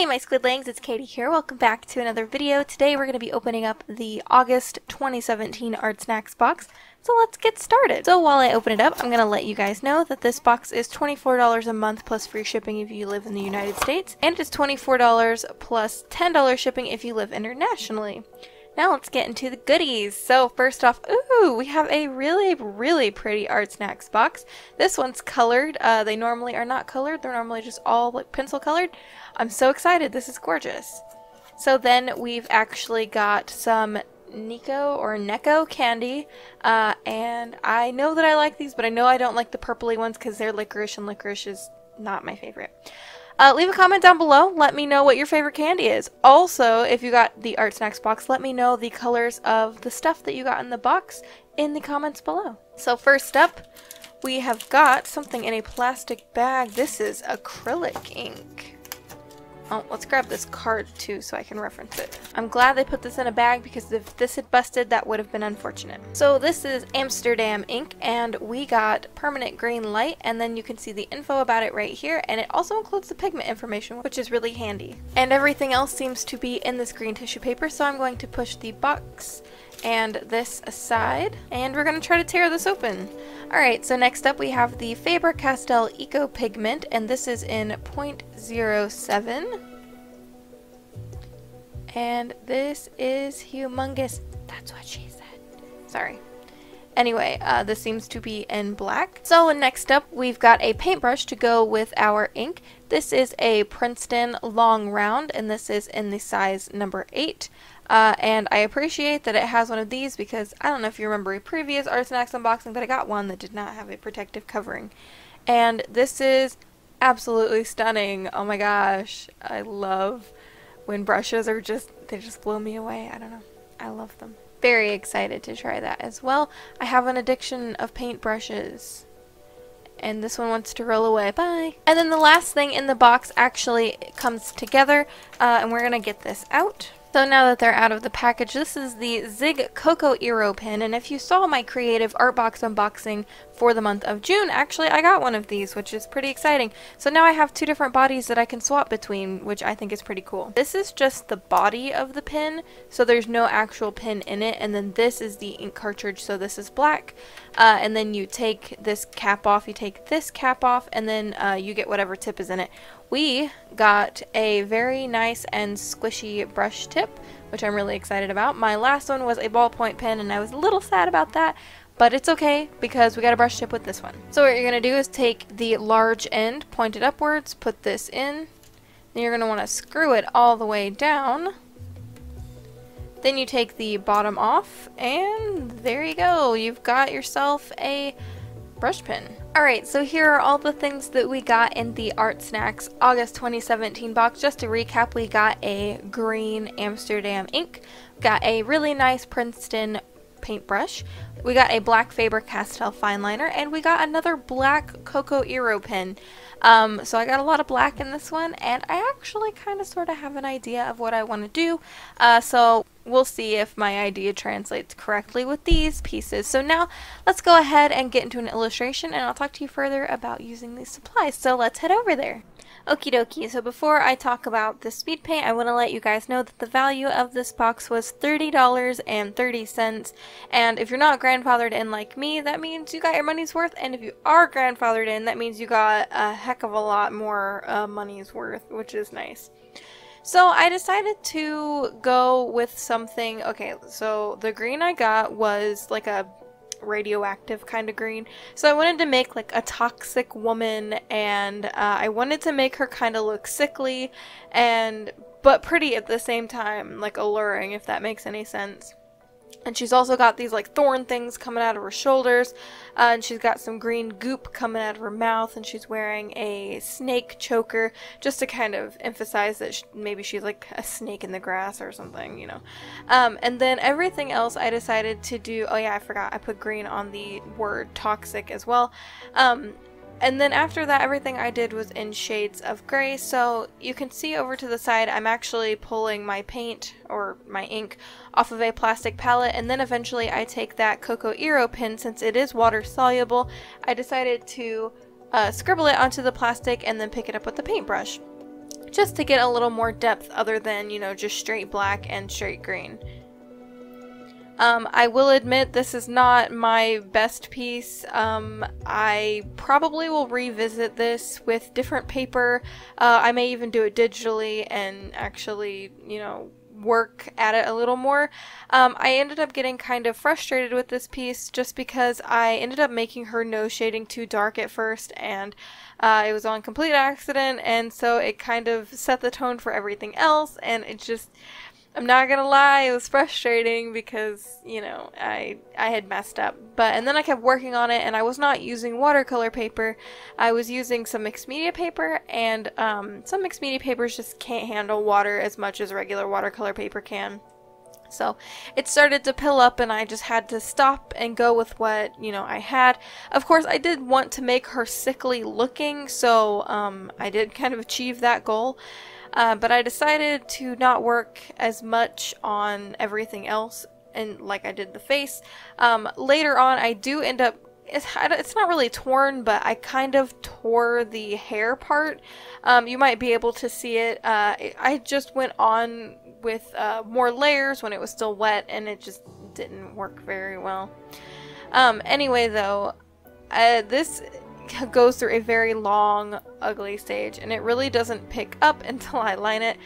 Hey my Squidlings, it's Katie here. Welcome back to another video. Today we're going to be opening up the August 2017 Artsnacks box. So let's get started. So while I open it up, I'm going to let you guys know that this box is $24 a month plus free shipping if you live in the United States. And it's $24 plus $10 shipping if you live internationally. Now let's get into the goodies. So first off, ooh, we have a really pretty Artsnacks box. This one's colored. They normally are not colored. They're normally just all like pencil colored. I'm so excited. This is gorgeous. So then we've actually got some Necco candy. And I know that I like these, but I know I don't like the purpley ones because they're licorice, and licorice is not my favorite. Leave a comment down below. Let me know what your favorite candy is. Also, if you got the Artsnacks box, let me know the colors of the stuff that you got in the box in the comments below. So first up, we have got something in a plastic bag. This is acrylic ink. Oh, let's grab this card too so I can reference it. I'm glad they put this in a bag because if this had busted, that would have been unfortunate. So this is Amsterdam ink, and we got permanent green light, and then you can see the info about it right here, and it also includes the pigment information, which is really handy. And everything else seems to be in this green tissue paper, so I'm going to push the box and this aside, and we're going to try to tear this open. Alright, so next up we have the Faber-Castell Eco Pigment, and this is in 0.07. And this is humongous. That's what she said. Sorry. Anyway, this seems to be in black. So next up we've got a paintbrush to go with our ink. This is a Princeton Long Round, and this is in the size number 8. And I appreciate that it has one of these because I don't know if you remember a previous Artsnacks unboxing, but I got one that did not have a protective covering. And this is absolutely stunning. Oh my gosh. I love when brushes are they just blow me away. I don't know. I love them. Very excited to try that as well. I have an addiction of paintbrushes. And this one wants to roll away. Bye! And then the last thing in the box actually comes together, and we're going to get this out. So now that they're out of the package, this is the Zig Cocoa Eero Pen, and if you saw my creative art box unboxing for the month of June, actually I got one of these, which is pretty exciting. So now I have two different bodies that I can swap between, which I think is pretty cool. This is just the body of the pen, so there's no actual pen in it, and then this is the ink cartridge, so this is black. And then you take this cap off, you take this cap off, and then you get whatever tip is in it. We got a very nice and squishy brush tip, which I'm really excited about. My last one was a ballpoint pen, and I was a little sad about that, but it's okay because we got a brush tip with this one. So what you're going to do is take the large end, point it upwards, put this in, then you're going to want to screw it all the way down. Then you take the bottom off, and there you go. You've got yourself a brush pen. Alright, so here are all the things that we got in the Artsnacks August 2017 box. Just to recap, we got a green Amsterdam ink, got a really nice Princeton paintbrush, we got a black Faber-Castell fine liner, and we got another black Cocoa Eero pen. So I got a lot of black in this one, and I actually kind of sort of have an idea of what I want to do. So we'll see if my idea translates correctly with these pieces. So now let's go ahead and get into an illustration, and I'll talk to you further about using these supplies. So let's head over there. Okie dokie, so before I talk about the speed paint, I want to let you guys know that the value of this box was $30.30, and if you're not grandfathered in like me, that means you got your money's worth, and if you are grandfathered in, that means you got a heck of a lot more money's worth, which is nice. So I decided to go with something. Okay, so the green I got was like a radioactive kind of green, so I wanted to make like a toxic woman, and I wanted to make her kind of look sickly but pretty at the same time, like alluring, if that makes any sense. And she's also got these like thorn things coming out of her shoulders, and she's got some green goop coming out of her mouth, and she's wearing a snake choker just to kind of emphasize that maybe she's like a snake in the grass or something, you know. And then everything else I decided to do, oh yeah, I forgot, I put green on the word toxic as well. And then after that, everything I did was in shades of gray. So you can see over to the side, I'm actually pulling my paint or my ink off of a plastic palette, and then eventually I take that Cocoa Eero pen, since it is water soluble, I decided to scribble it onto the plastic and then pick it up with the paintbrush. just to get a little more depth other than, you know, just straight black and straight green. I will admit this is not my best piece. I probably will revisit this with different paper. I may even do it digitally and actually, you know, work at it a little more. I ended up getting kind of frustrated with this piece just because I ended up making her nose shading too dark at first, and it was on complete accident, and so it kind of set the tone for everything else, and it just, I'm not gonna lie, it was frustrating because, you know, I had messed up. And then I kept working on it, and I was not using watercolor paper. I was using some mixed media paper, and some mixed media papers just can't handle water as much as regular watercolor paper can. So it started to pill up, and I just had to stop and go with what, you know, I had. Of course, I did want to make her sickly looking, so I did kind of achieve that goal. But I decided to not work as much on everything else, and like I did the face. Later on, I do end up, it's not really torn, but I kind of tore the hair part. You might be able to see it. I just went on with more layers when it was still wet, and it just didn't work very well. Anyway, though, this goes through a very long, ugly stage, and it really doesn't pick up until I line it.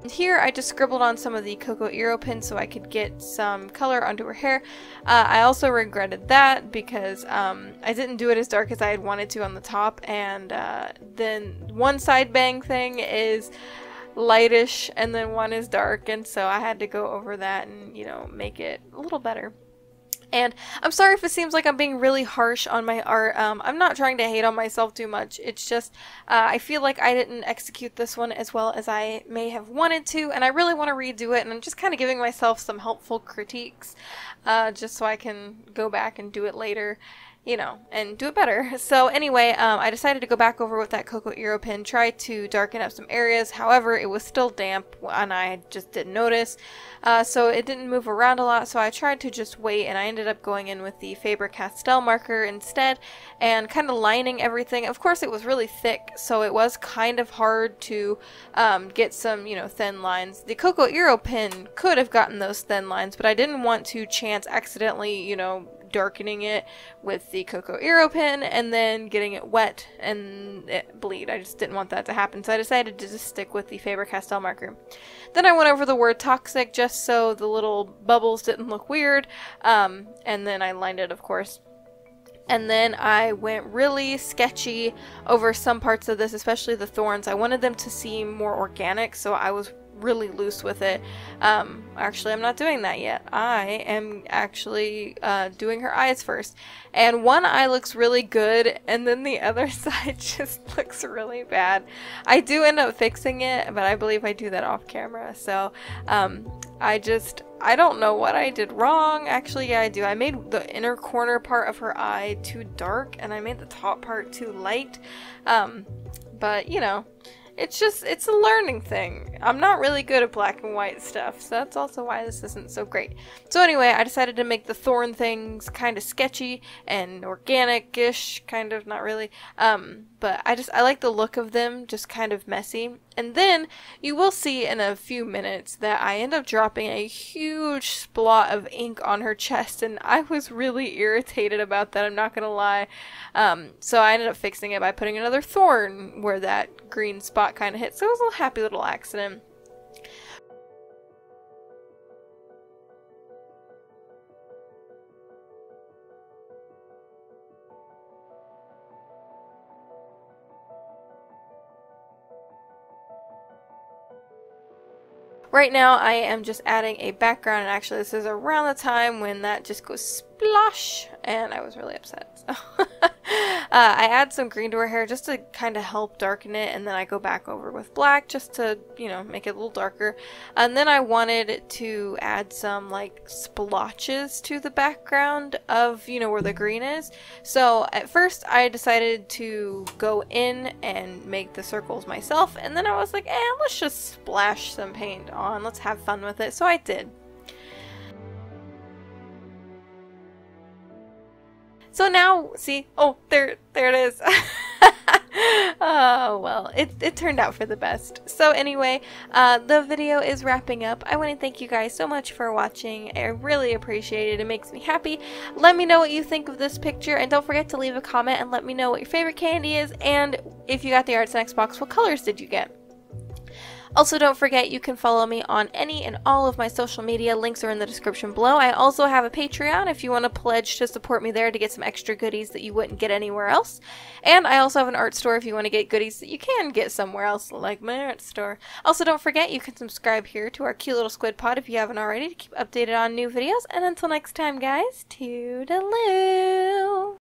Here I just scribbled on some of the Cocoa Eero pen so I could get some color onto her hair. I also regretted that because I didn't do it as dark as I had wanted to on the top, and then one side bang thing is lightish and then one is dark, and so I had to go over that and, you know, make it a little better. And I'm sorry if it seems like I'm being really harsh on my art. I'm not trying to hate on myself too much. It's just I feel like I didn't execute this one as well as I may have wanted to, and I really want to redo it, and I'm just kind of giving myself some helpful critiques just so I can go back and do it later, you know, and do it better. So anyway, I decided to go back over with that Cocoa Eero pen, try to darken up some areas. However, it was still damp and I just didn't notice. So it didn't move around a lot, so I tried to just wait, and I ended up going in with the Faber-Castell marker instead and kind of lining everything. Of course, it was really thick, so it was kind of hard to get some, you know, thin lines. The Cocoa Eero pen could have gotten those thin lines, but I didn't want to chance accidentally, you know, darkening it with the Cocoa Eero pen and then getting it wet and it bleed. I just didn't want that to happen, so I decided to just stick with the Faber-Castell marker. Then I went over the word toxic just so the little bubbles didn't look weird, and then I lined it, of course. And then I went really sketchy over some parts of this, especially the thorns. I wanted them to seem more organic, so I was really loose with it. Actually, I'm not doing that yet. I am actually doing her eyes first. And one eye looks really good, and then the other side just looks really bad. I do end up fixing it, but I believe I do that off camera. So I don't know what I did wrong. Actually, yeah, I do. I made the inner corner part of her eye too dark, and I made the top part too light. But, you know, it's a learning thing. I'm not really good at black and white stuff, so that's also why this isn't so great. So anyway, I decided to make the thorn things kind of sketchy and organic-ish, kind of, not really. But I like the look of them, just kind of messy. And then you will see in a few minutes that I end up dropping a huge splot of ink on her chest, and I was really irritated about that, I'm not gonna lie. So I ended up fixing it by putting another thorn where that green spot kind of hit, so it was a happy little accident. Right now I am just adding a background, and actually this is around the time when that just goes splosh, and I was really upset. So I add some green to her hair just to kind of help darken it, and then I go back over with black just to, you know, make it a little darker. And then I wanted to add some like splotches to the background of, you know, where the green is. So at first I decided to go in and make the circles myself, and then I was like, let's just splash some paint on, let's have fun with it. So I did. So now, see, oh, there it is. Oh, well, it turned out for the best. So anyway, the video is wrapping up. I want to thank you guys so much for watching. I really appreciate it. It makes me happy. Let me know what you think of this picture, and don't forget to leave a comment and let me know what your favorite candy is, and if you got the Artsnacks box, what colors did you get? Also, don't forget you can follow me on any and all of my social media. Links are in the description below. I also have a Patreon if you want to pledge to support me there to get some extra goodies that you wouldn't get anywhere else. And I also have an art store if you want to get goodies that you can get somewhere else, like my art store. Also, don't forget you can subscribe here to our cute little squid pod if you haven't already to keep updated on new videos. And until next time, guys, toodaloo!